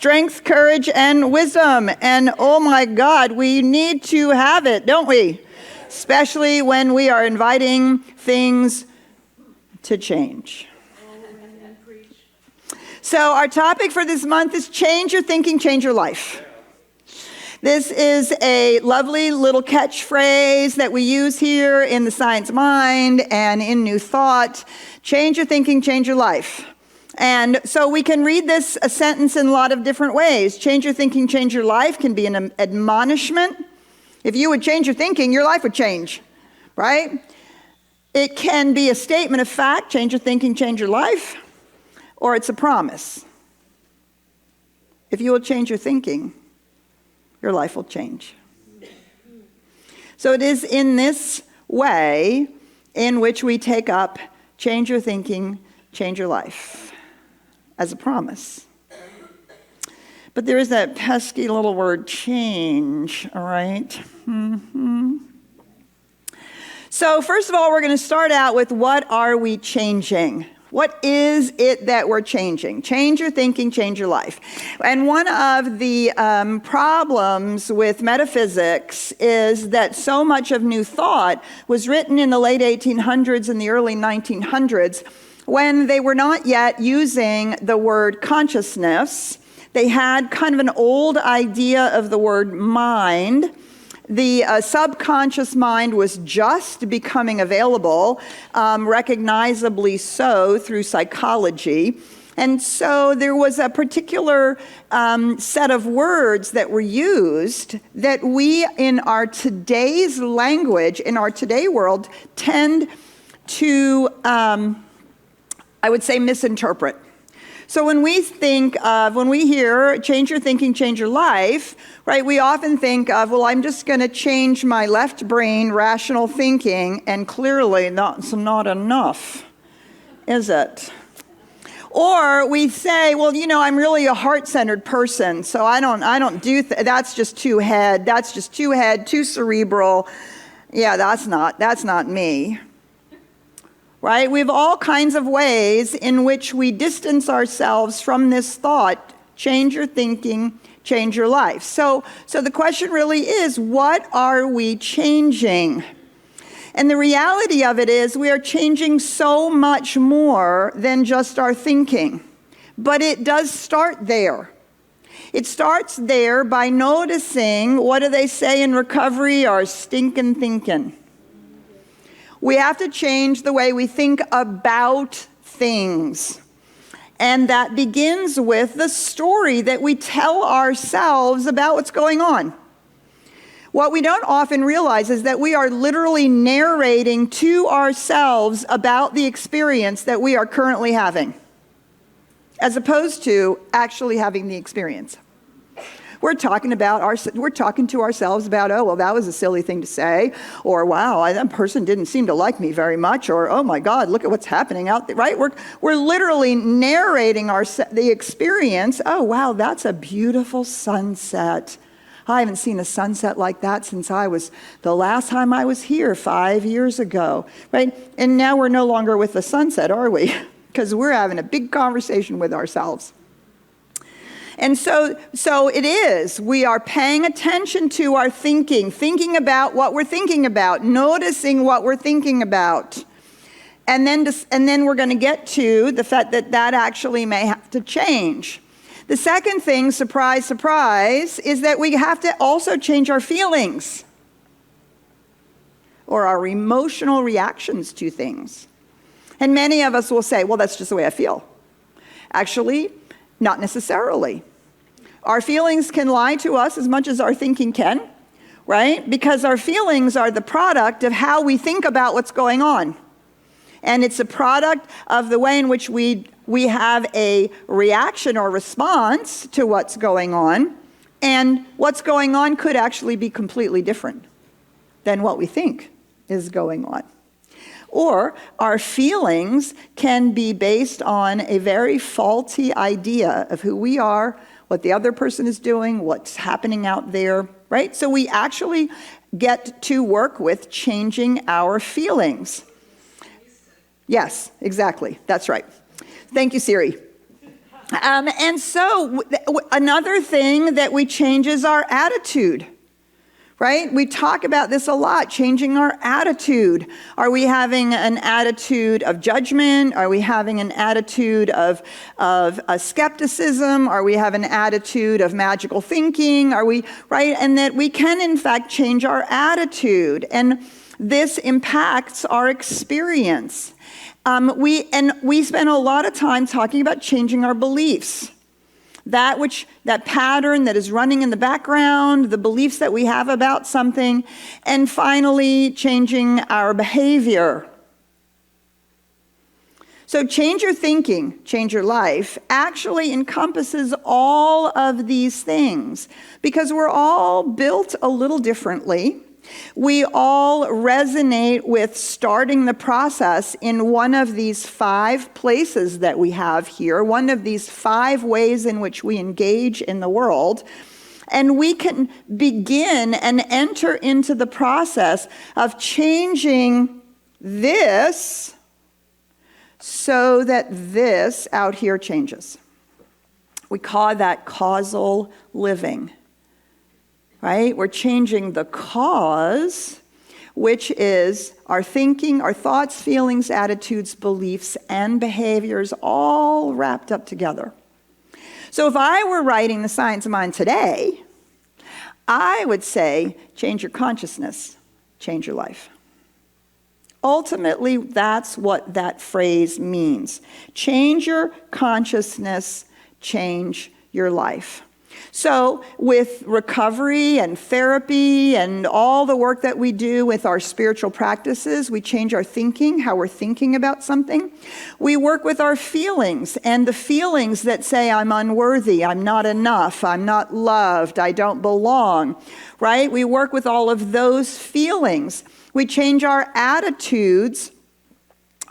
strength, courage, and wisdom. And oh my God, we need to have it, don't we? Especially when we are inviting things to change. So our topic for this month is change your thinking, change your life. This is a lovely little catchphrase that we use here in the Science Mind and in New Thought. Change your thinking, change your life. And so we can read this a sentence in a lot of different ways. Change your thinking, change your life can be an admonishment. If you would change your thinking, your life would change, right? It can be a statement of fact, change your thinking, change your life, or it's a promise. If you will change your thinking, your life will change. So it is in this way in which we take up change your thinking, change your life as a promise. But there is that pesky little word change, all right? So first of all, we're going to start out with what are we changing? What is it that we're changing? Change your thinking, change your life. And one of the problems with metaphysics is that so much of New Thought was written in the late 1800s and the early 1900s when they were not yet using the word consciousness. They had kind of an old idea of the word mind. The subconscious mind was just becoming available, recognizably so through psychology. And so there was a particular set of words that were used that we in our today's language, in our today world, tend to, I would say, misinterpret. So when we hear change your thinking, change your life, right, we often think of, well, I'm just going to change my left brain rational thinking, and clearly that's not enough, is it? Or we say, well, I'm really a heart-centered person, so I don't do that's just too head, too cerebral. Yeah, that's not me. Right? We have all kinds of ways in which we distance ourselves from this thought, change your thinking, change your life. So the question really is, what are we changing? And the reality of it is we are changing so much more than just our thinking. But it does start there. It starts there by noticing, what do they say in recovery, our stinking thinking. We have to change the way we think about things. And that begins with the story that we tell ourselves about what's going on. What we don't often realize is that we are literally narrating to ourselves about the experience that we are currently having, as opposed to actually having the experience. We're talking to ourselves about, oh, well, that was a silly thing to say, or wow, that person didn't seem to like me very much, or oh my God, look at what's happening out there, right? We're literally narrating the experience. Oh wow, that's a beautiful sunset. I haven't seen a sunset like that since the last time I was here 5 years ago, right? And now we're no longer with the sunset, are we? Because we're having a big conversation with ourselves. And so it is. We are paying attention to our thinking about what we're thinking about, noticing what we're thinking about. And then we're going to get to the fact that actually may have to change. The second thing, surprise, surprise, is that we have to also change our feelings or our emotional reactions to things. And many of us will say, well, that's just the way I feel. Actually, not necessarily. Our feelings can lie to us as much as our thinking can, right? Because our feelings are the product of how we think about what's going on. And it's a product of the way in which we have a reaction or response to what's going on. And what's going on could actually be completely different than what we think is going on. Or our feelings can be based on a very faulty idea of who we are, what the other person is doing, what's happening out there, right? So we actually get to work with changing our feelings. Yes, exactly. That's right. Thank you, Siri. And so another thing that we change is our attitude. Right? We talk about this a lot, changing our attitude. Are we having an attitude of judgment? Are we having an attitude of skepticism? Are we having an attitude of magical thinking? Are we, right? And that we can, in fact, change our attitude. And this impacts our experience. We spend a lot of time talking about changing our beliefs. That pattern that is running in the background, the beliefs that we have about something, and finally, changing our behavior. So change your thinking, change your life, actually encompasses all of these things because we're all built a little differently. We all resonate with starting the process in one of these 5 places that we have here, one of these 5 ways in which we engage in the world. And we can begin and enter into the process of changing this so that this out here changes. We call that causal living. Right? We're changing the cause, which is our thinking, our thoughts, feelings, attitudes, beliefs, and behaviors all wrapped up together. So if I were writing the Science of Mind today, I would say, change your consciousness, change your life. Ultimately, that's what that phrase means. Change your consciousness, change your life. So with recovery and therapy and all the work that we do with our spiritual practices, we change our thinking, how we're thinking about something. We work with our feelings and the feelings that say, I'm unworthy, I'm not enough, I'm not loved, I don't belong, right? We work with all of those feelings. We change our attitudes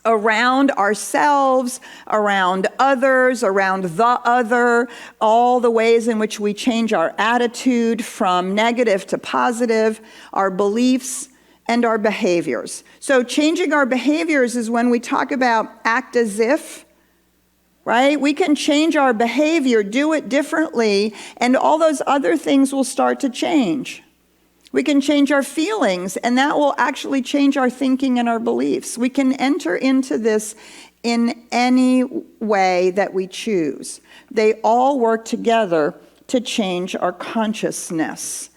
around ourselves, around others, around the other, all the ways in which we change our attitude from negative to positive, our beliefs and our behaviors. So changing our behaviors is when we talk about act as if, right? We can change our behavior, do it differently, and all those other things will start to change. We can change our feelings, and that will actually change our thinking and our beliefs. We can enter into this in any way that we choose. They all work together to change our consciousness.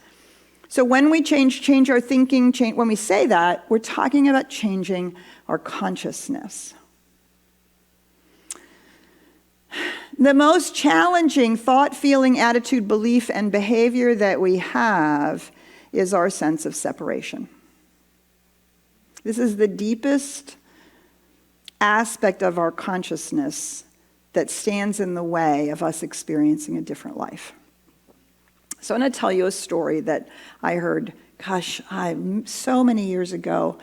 So when we change our thinking, when we say that, we're talking about changing our consciousness. The most challenging thought, feeling, attitude, belief, and behavior that we have is our sense of separation. This is the deepest aspect of our consciousness that stands in the way of us experiencing a different life. So I'm going to tell you a story that I heard, so many years ago,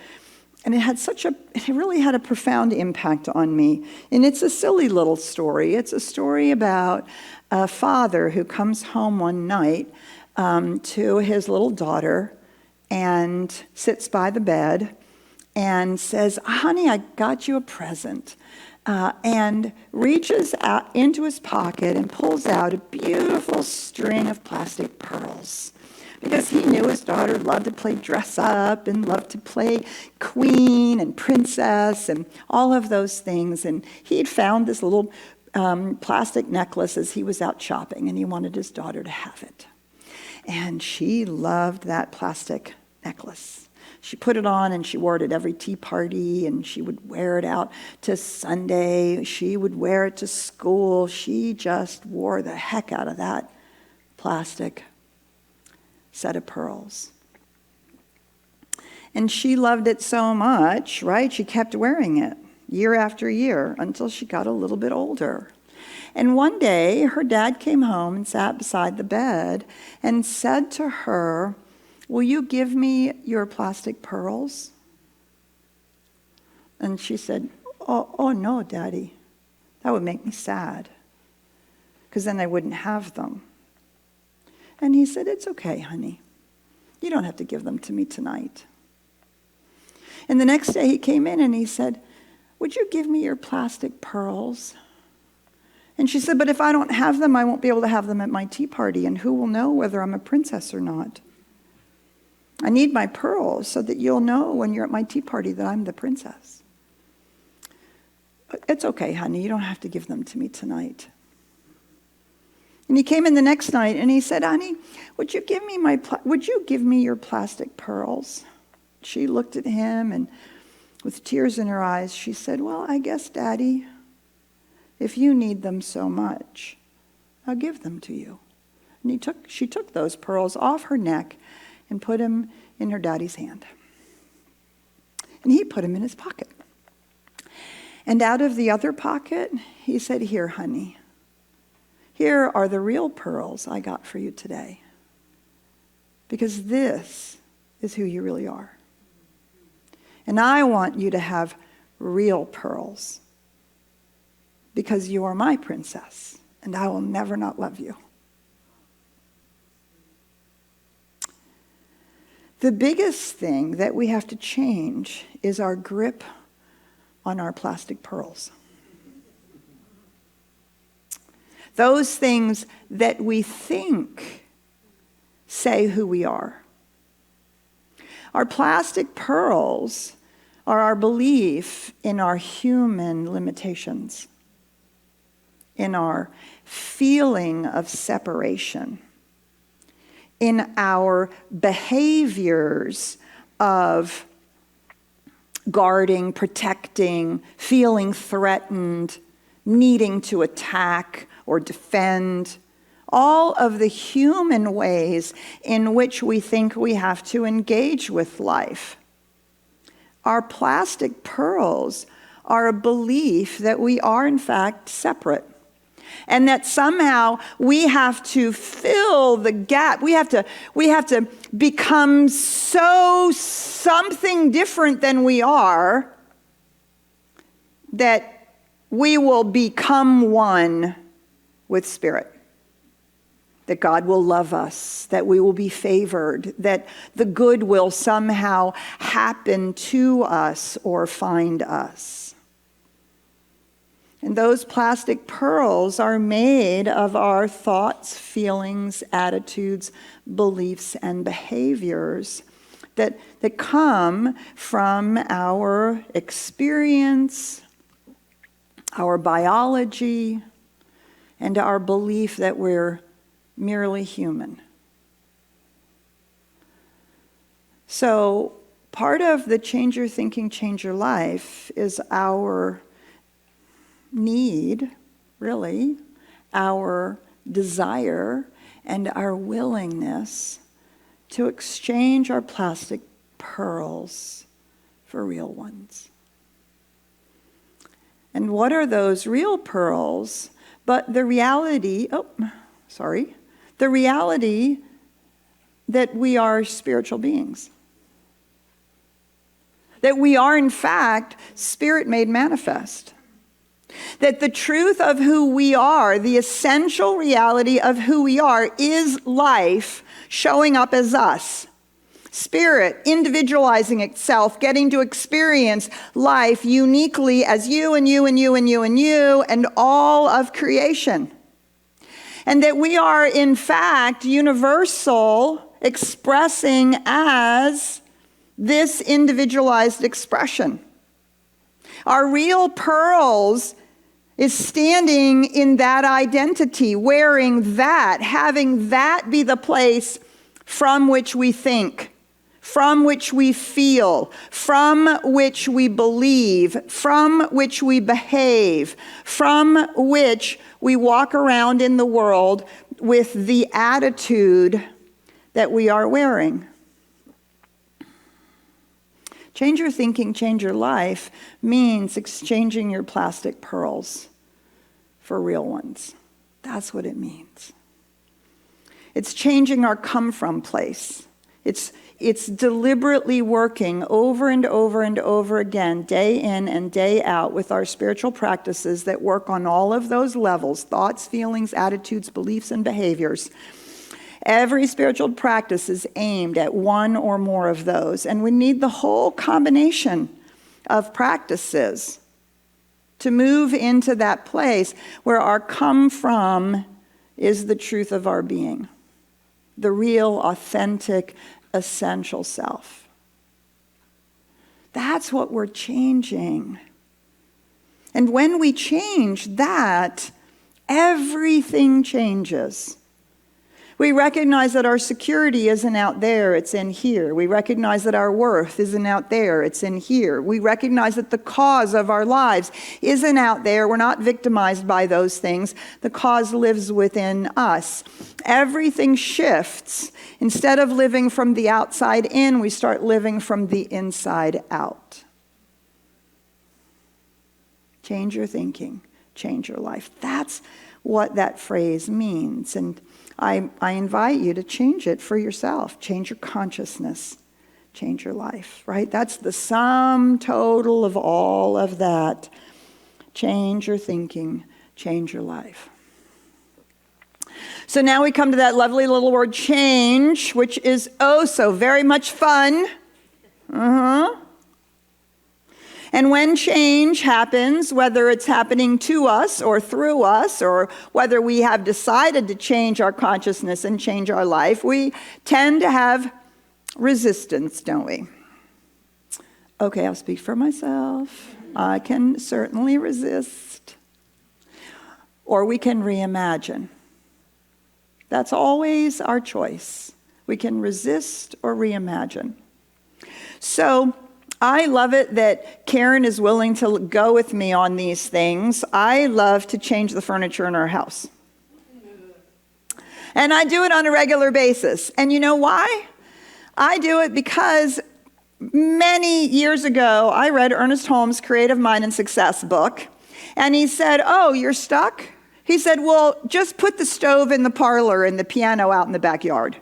and it really had a profound impact on me. And it's a silly little story. It's a story about a father who comes home one night to his little daughter and sits by the bed and says, honey, I got you a present. And reaches out into his pocket and pulls out a beautiful string of plastic pearls. Because he knew his daughter loved to play dress up and loved to play queen and princess and all of those things. And he'd found this little plastic necklace as he was out shopping, and he wanted his daughter to have it. And she loved that plastic necklace. She put it on and she wore it at every tea party, and she would wear it out to Sunday. She would wear it to school. She just wore the heck out of that plastic set of pearls. And she loved it so much, right? She kept wearing it year after year until she got a little bit older. And one day, her dad came home and sat beside the bed and said to her, will you give me your plastic pearls? And she said, oh no, Daddy. That would make me sad, because then I wouldn't have them. And he said, it's okay, honey. You don't have to give them to me tonight. And the next day he came in and he said, would you give me your plastic pearls? And she said, but if I don't have them, I won't be able to have them at my tea party, and who will know whether I'm a princess or not? I need my pearls so that you'll know when you're at my tea party that I'm the princess. It's okay, honey, you don't have to give them to me tonight. And he came in the next night and he said, honey, would you give me your plastic pearls? She looked at him, and with tears in her eyes, she said, well, I guess, Daddy, if you need them so much, I'll give them to you. And she took those pearls off her neck and put them in her daddy's hand. And he put them in his pocket. And out of the other pocket, he said, here, honey, here are the real pearls I got for you today. Because this is who you really are. And I want you to have real pearls. Because you are my princess, and I will never not love you. The biggest thing that we have to change is our grip on our plastic pearls. Those things that we think say who we are. Our plastic pearls are our belief in our human limitations, in our feeling of separation, in our behaviors of guarding, protecting, feeling threatened, needing to attack or defend, all of the human ways in which we think we have to engage with life. Our plastic pearls are a belief that we are in fact separate. And that somehow we have to fill the gap. We have to become so something different than we are that we will become one with Spirit. That God will love us, that we will be favored, that the good will somehow happen to us or find us. And those plastic pearls are made of our thoughts, feelings, attitudes, beliefs, and behaviors that come from our experience, our biology, and our belief that we're merely human. So part of the Change Your Thinking, Change Your Life is our need, really, our desire, and our willingness to exchange our plastic pearls for real ones. And what are those real pearls but the reality, the reality that we are spiritual beings. That we are, in fact, Spirit made manifest. That the truth of who we are, the essential reality of who we are, is life showing up as us. Spirit individualizing itself, getting to experience life uniquely as you and you and you and you and you and all of creation. And that we are, in fact, universal, expressing as this individualized expression. Our real pearls is standing in that identity, wearing that, having that be the place from which we think, from which we feel, from which we believe, from which we behave, from which we walk around in the world with the attitude that we are wearing. Change your thinking, change your life means exchanging your plastic pearls for real ones. That's what it means. It's changing our come from place. It's deliberately working over and over and over again, day in and day out, with our spiritual practices that work on all of those levels: thoughts, feelings, attitudes, beliefs, and behaviors. Every spiritual practice is aimed at one or more of those, and we need the whole combination of practices to move into that place where our come from is the truth of our being, the real, authentic, essential self. That's what we're changing. And when we change that, everything changes. We recognize that our security isn't out there, it's in here. We recognize that our worth isn't out there, it's in here. We recognize that the cause of our lives isn't out there. We're not victimized by those things. The cause lives within us. Everything shifts. Instead of living from the outside in, we start living from the inside out. Change your thinking, change your life. That's what that phrase means. And I invite you to change it for yourself. Change your consciousness. Change your life, right? That's the sum total of all of that. Change your thinking. Change your life. So now we come to that lovely little word change, which is oh so very much fun. And when change happens, whether it's happening to us or through us, or whether we have decided to change our consciousness and change our life, we tend to have resistance, don't we? Okay, I'll speak for myself. I can certainly resist. Or we can reimagine. That's always our choice. We can resist or reimagine. So, I love it that Karen is willing to go with me on these things. I love to change the furniture in our house. And I do it on a regular basis. And you know why? I do it because many years ago, I read Ernest Holmes' Creative Mind and Success book. And he said, oh, you're stuck? He said, well, just put the stove in the parlor and the piano out in the backyard.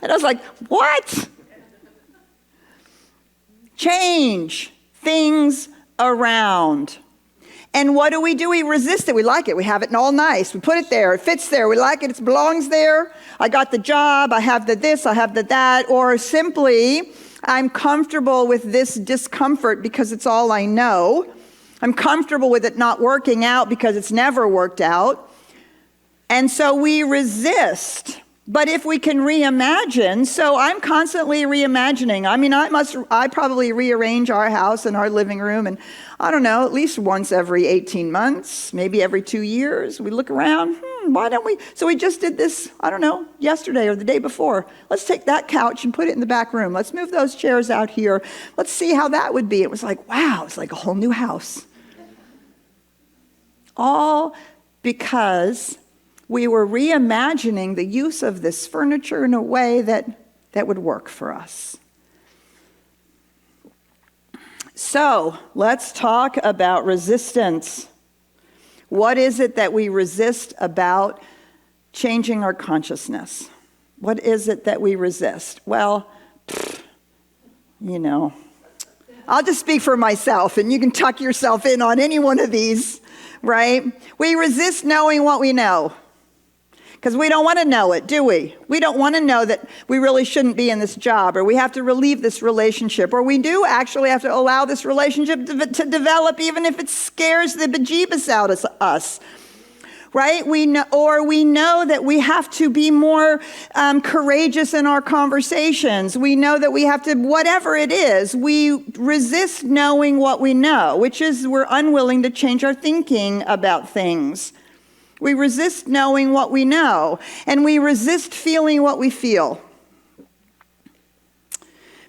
And I was like, what? Change things around. And what do? We resist it. We like it. We have it all nice. We put it there. It fits there. We like it. It belongs there. I got the job. I have the this. I have the that. Or simply, I'm comfortable with this discomfort because it's all I know. I'm comfortable with it not working out because it's never worked out. And so we resist. But if we can reimagine, so I'm constantly reimagining. I mean, I probably rearrange our house and our living room, and I don't know, at least once every 18 months, maybe every 2 years. We look around, why don't we? So we just did this, I don't know, yesterday or the day before. Let's take that couch and put it in the back room. Let's move those chairs out here. Let's see how that would be. It was like, wow, it's like a whole new house. All because we were reimagining the use of this furniture in a way that would work for us. So, let's talk about resistance. What is it that we resist about changing our consciousness? What is it that we resist? Well, I'll just speak for myself, and you can tuck yourself in on any one of these, right? We resist knowing what we know. Because we don't want to know it, do we? We don't want to know that we really shouldn't be in this job, or we have to relieve this relationship, or we do actually have to allow this relationship to develop even if it scares the bejeebus out of us, right? We know that we have to be more courageous in our conversations. We know that we have to, whatever it is, we resist knowing what we know, which is we're unwilling to change our thinking about things. We resist knowing what we know, and we resist feeling what we feel.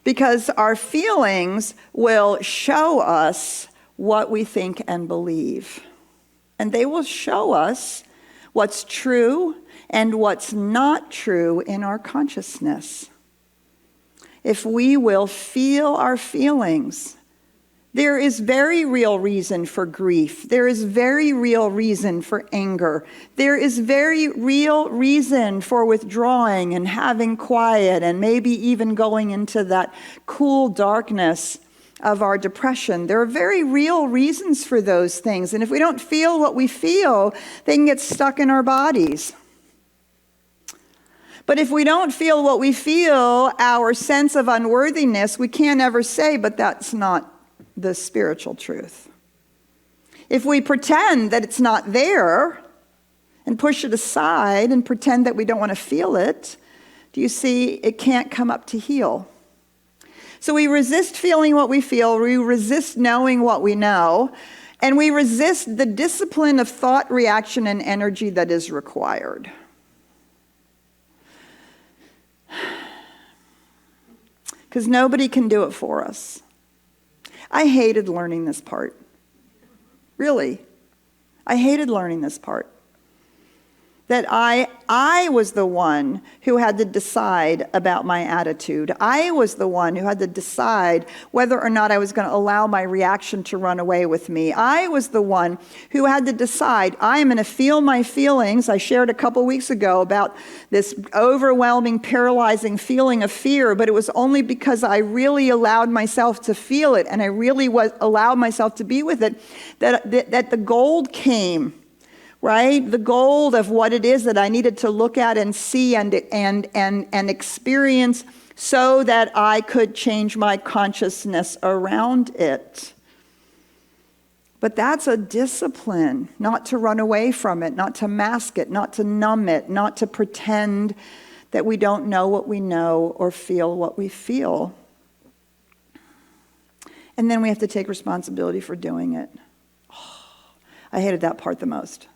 Because our feelings will show us what we think and believe. And they will show us what's true and what's not true in our consciousness. If we will feel our feelings, there is very real reason for grief. There is very real reason for anger. There is very real reason for withdrawing and having quiet and maybe even going into that cool darkness of our depression. There are very real reasons for those things. And if we don't feel what we feel, they can get stuck in our bodies. But if we don't feel what we feel, our sense of unworthiness, we can't ever say, but that's not the spiritual truth. If we pretend that it's not there and push it aside and pretend that we don't want to feel it, do you see, it can't come up to heal. So we resist feeling what we feel, we resist knowing what we know, and we resist the discipline of thought, reaction, and energy that is required. Because nobody can do it for us. I hated learning this part. Really. I hated learning this part. That I was the one who had to decide about my attitude. I was the one who had to decide whether or not I was going to allow my reaction to run away with me. I was the one who had to decide, I am going to feel my feelings. I shared a couple weeks ago about this overwhelming, paralyzing feeling of fear, but it was only because I really allowed myself to feel it and I really allowed myself to be with it that the gold came. Right? The gold of what it is that I needed to look at and see and experience so that I could change my consciousness around it. But that's a discipline, not to run away from it, not to mask it, not to numb it, not to pretend that we don't know what we know or feel what we feel. And then we have to take responsibility for doing it. Oh, I hated that part the most.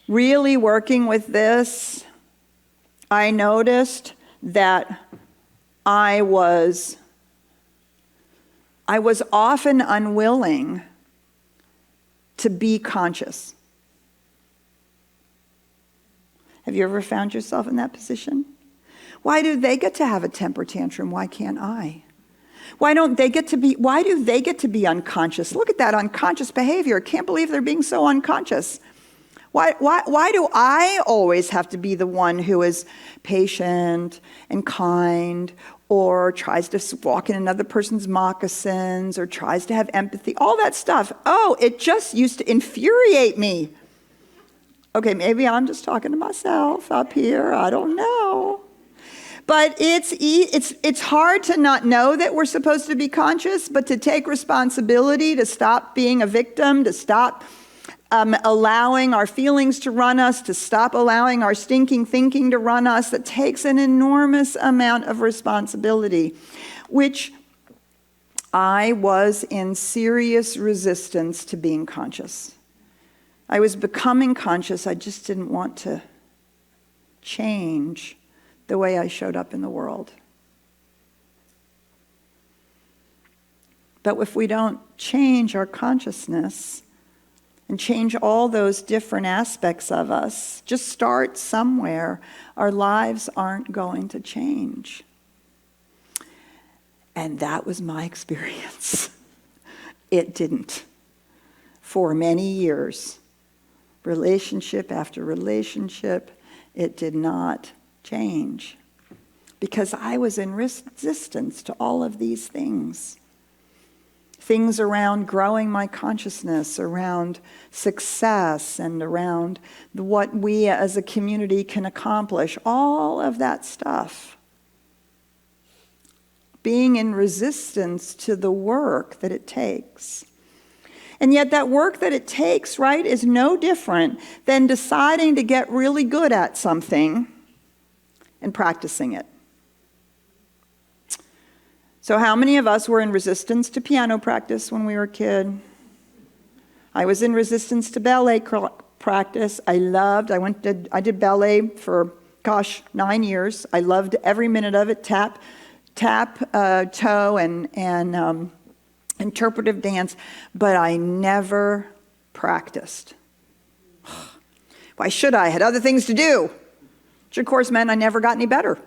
Really working with this, I noticed that I was often unwilling to be conscious. Have you ever found yourself in that position? Why do they get to have a temper tantrum? Why can't I? Why do they get to be unconscious? Look at that unconscious behavior. I can't believe they're being so unconscious. Why do I always have to be the one who is patient and kind or tries to walk in another person's moccasins or tries to have empathy? All that stuff. Oh, it just used to infuriate me. Okay, maybe I'm just talking to myself up here. I don't know. But it's hard to not know that we're supposed to be conscious, but to take responsibility, to stop being a victim, to stop allowing our feelings to run us, to stop allowing our stinking thinking to run us, that takes an enormous amount of responsibility, which I was in serious resistance to being conscious. I was becoming conscious. I just didn't want to change the way I showed up in the world. But if we don't change our consciousness, and change all those different aspects of us, just start somewhere, our lives aren't going to change. And that was my experience. It didn't. For many years, relationship after relationship, it did not change. Because I was in resistance to all of these things. Things around growing my consciousness, around success, and around what we as a community can accomplish. All of that stuff. Being in resistance to the work that it takes. And yet that work that it takes, right, is no different than deciding to get really good at something and practicing it. So how many of us were in resistance to piano practice when we were a kid? I was in resistance to ballet practice. I did ballet for, 9 years. I loved every minute of it, tap, toe, and interpretive dance, but I never practiced. Why should I? I had other things to do. Which of course meant I never got any better.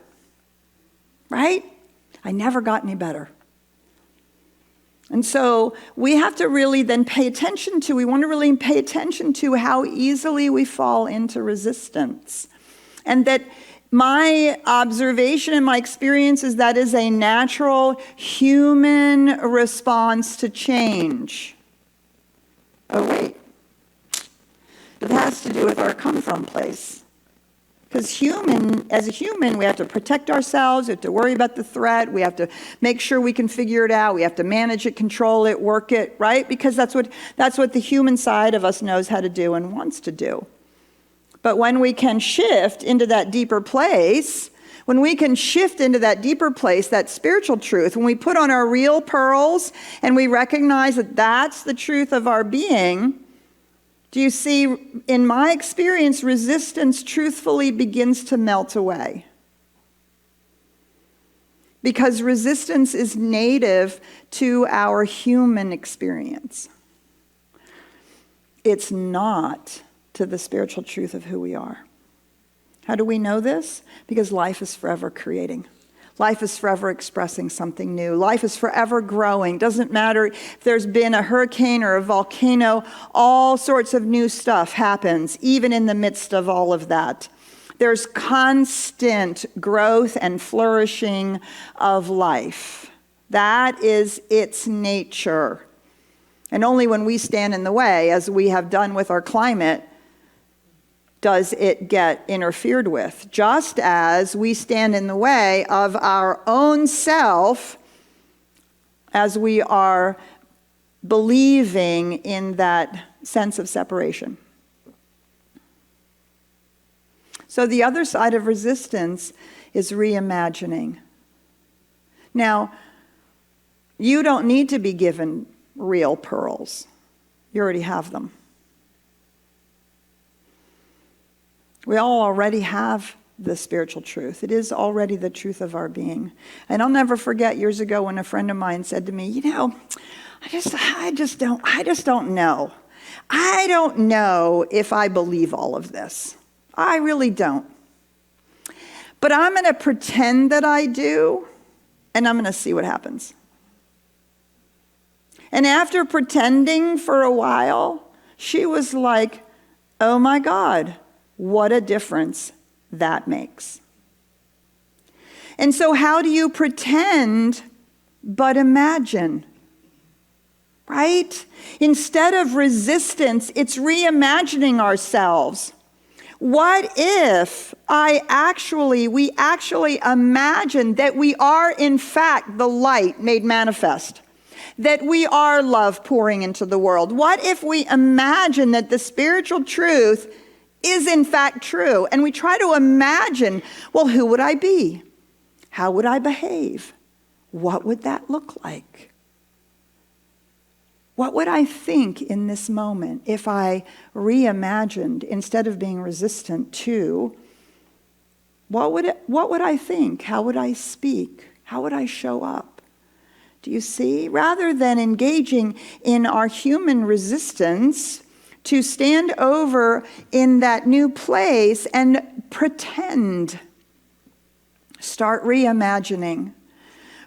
Right? I never got any better. And so we have to really then we want to really pay attention to how easily we fall into resistance. And that my observation and my experience is that is a natural human response to change. Oh, wait. It has to do with our come from place. Because as a human, we have to protect ourselves, we have to worry about the threat, we have to make sure we can figure it out, we have to manage it, control it, work it, right? Because that's what the human side of us knows how to do and wants to do. But when we can shift into that deeper place, that spiritual truth, when we put on our real pearls and we recognize that that's the truth of our being, do you see, in my experience, resistance truthfully begins to melt away. Because resistance is native to our human experience. It's not to the spiritual truth of who we are. How do we know this? Because life is forever creating. Life is forever expressing something new. Life is forever growing. Doesn't matter if there's been a hurricane or a volcano, all sorts of new stuff happens, even in the midst of all of that. There's constant growth and flourishing of life. That is its nature. And only when we stand in the way, as we have done with our climate, does it get interfered with, just as we stand in the way of our own self as we are believing in that sense of separation. So the other side of resistance is reimagining. Now, you don't need to be given real pearls. You already have them. We all already have the spiritual truth. It is already the truth of our being. And I'll never forget years ago when a friend of mine said to me, I just don't know. I don't know if I believe all of this. I really don't. But I'm going to pretend that I do, and I'm going to see what happens. And after pretending for a while, she was like, oh my God, what a difference that makes. And so how do you pretend but imagine? Right? Instead of resistance, it's reimagining ourselves. What if we actually imagine that we are in fact the light made manifest? That we are love pouring into the world? What if we imagine that the spiritual truth is in fact true, and we try to imagine, well, who would I be? How would I behave? What would that look like? What would I think in this moment if I reimagined, instead of being resistant to, what would I think? How would I speak? How would I show up? Do you see? Rather than engaging in our human resistance, to stand over in that new place and pretend. Start reimagining.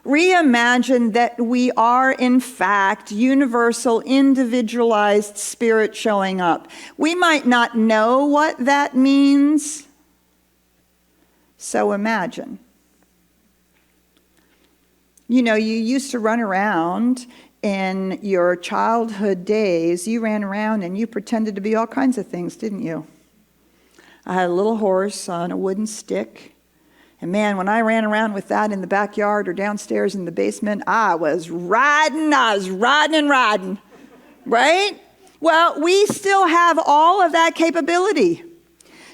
Reimagine that we are, in fact, universal, individualized spirit showing up. We might not know what that means, so imagine. You used to run around. In your childhood days, you ran around and you pretended to be all kinds of things, didn't you? I had a little horse on a wooden stick. And man, when I ran around with that in the backyard or downstairs in the basement, I was riding, right? Well, we still have all of that capability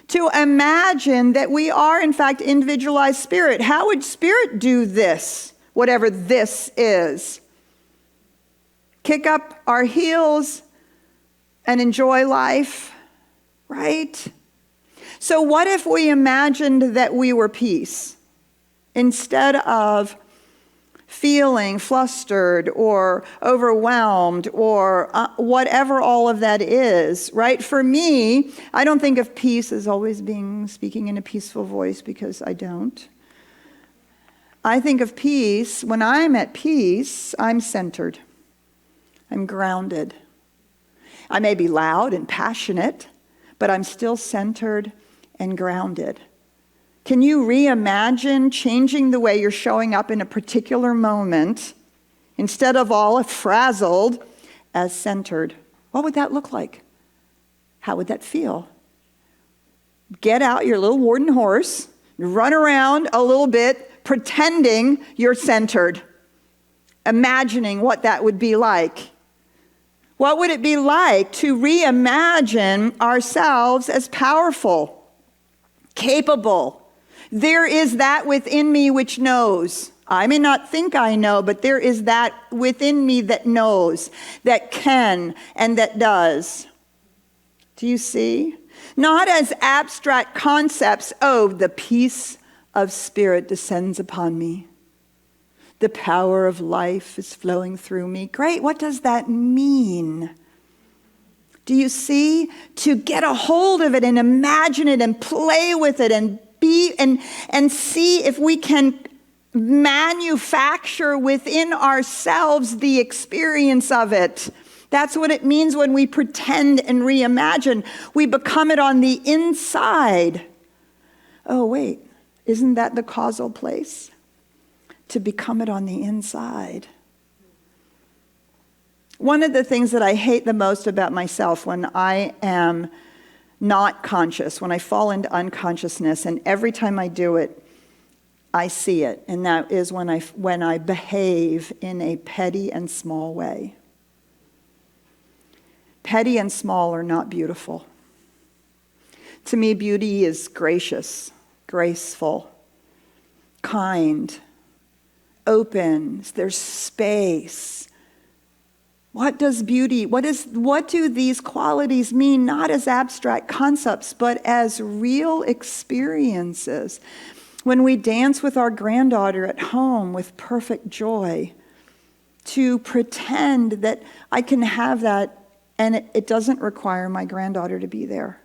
to imagine that we are, in fact, individualized spirit. How would spirit do this, whatever this is? Kick up our heels and enjoy life, right? So what if we imagined that we were peace instead of feeling flustered or overwhelmed or whatever all of that is, right? For me, I don't think of peace as always speaking in a peaceful voice, because I don't. I think of peace, when I'm at peace, I'm centered. I'm grounded. I may be loud and passionate, but I'm still centered and grounded. Can you reimagine changing the way you're showing up in a particular moment, instead of all frazzled, as centered? What would that look like? How would that feel? get out your little warden horse, run around a little bit, pretending you're centered, imagining what that would be like. What would it be like to reimagine ourselves as powerful, capable? There is that within me which knows. I may not think I know, but there is that within me that knows, that can, and that does. Do you see? Not as abstract concepts. Oh, the peace of spirit descends upon me. The power of life is flowing through me. Great, what does that mean? Do you see? To get a hold of it and imagine it and play with it and be and see if we can manufacture within ourselves the experience of it. That's what it means when we pretend and reimagine. We become it on the inside. Oh, wait, isn't that the causal place? To become it on the inside. One of the things that I hate the most about myself when I am not conscious, when I fall into unconsciousness, and every time I do it, I see it, and that is when I behave in a petty and small way. Petty and small are not beautiful. To me, beauty is gracious, graceful, kind, open. There's space. What does beauty, what do these qualities mean? Not as abstract concepts, but as real experiences. When we dance with our granddaughter at home with perfect joy, to pretend that I can have that and it doesn't require my granddaughter to be there.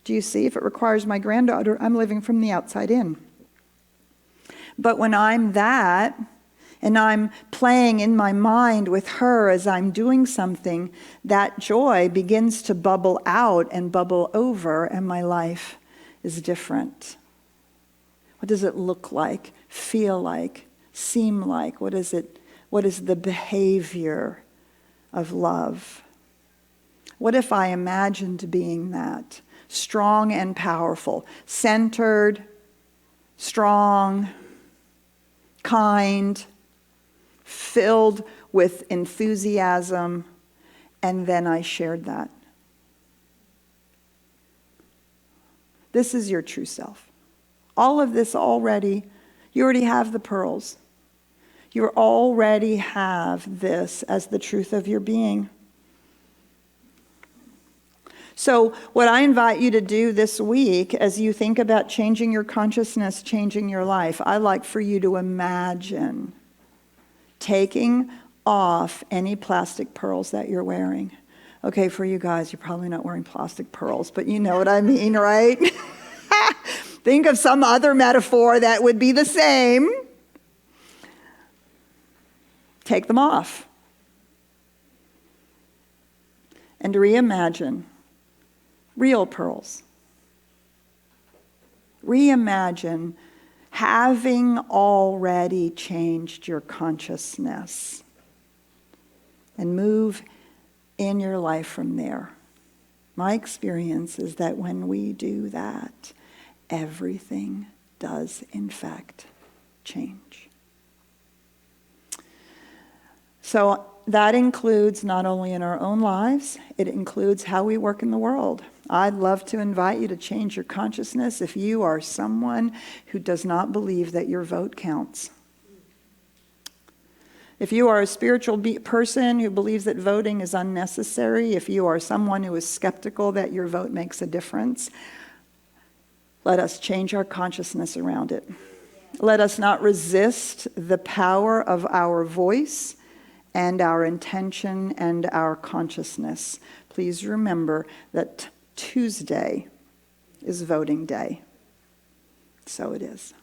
Do you see? If it requires my granddaughter, I'm living from the outside in. But when I'm that, and I'm playing in my mind with her as I'm doing something, that joy begins to bubble out and bubble over, and my life is different. What does it look like, feel like, seem like? What is the behavior of love? What if I imagined being that? Strong and powerful, centered, strong, kind, filled with enthusiasm, and then I shared that. This is your true self. All of this already, you already have the pearls. You already have this as the truth of your being. So what I invite you to do this week as you think about changing your consciousness, changing your life, I like for you to imagine taking off any plastic pearls that you're wearing. Okay, for you guys, you're probably not wearing plastic pearls, but you know what I mean, right? Think of some other metaphor that would be the same. Take them off. And reimagine real pearls. Reimagine having already changed your consciousness and move in your life from there. My experience is that when we do that, everything does in fact change. So that includes not only in our own lives, it includes how we work in the world. I'd love to invite you to change your consciousness if you are someone who does not believe that your vote counts. If you are a spiritual person who believes that voting is unnecessary, if you are someone who is skeptical that your vote makes a difference, let us change our consciousness around it. Let us not resist the power of our voice and our intention and our consciousness. Please remember that Tuesday is voting day. So it is.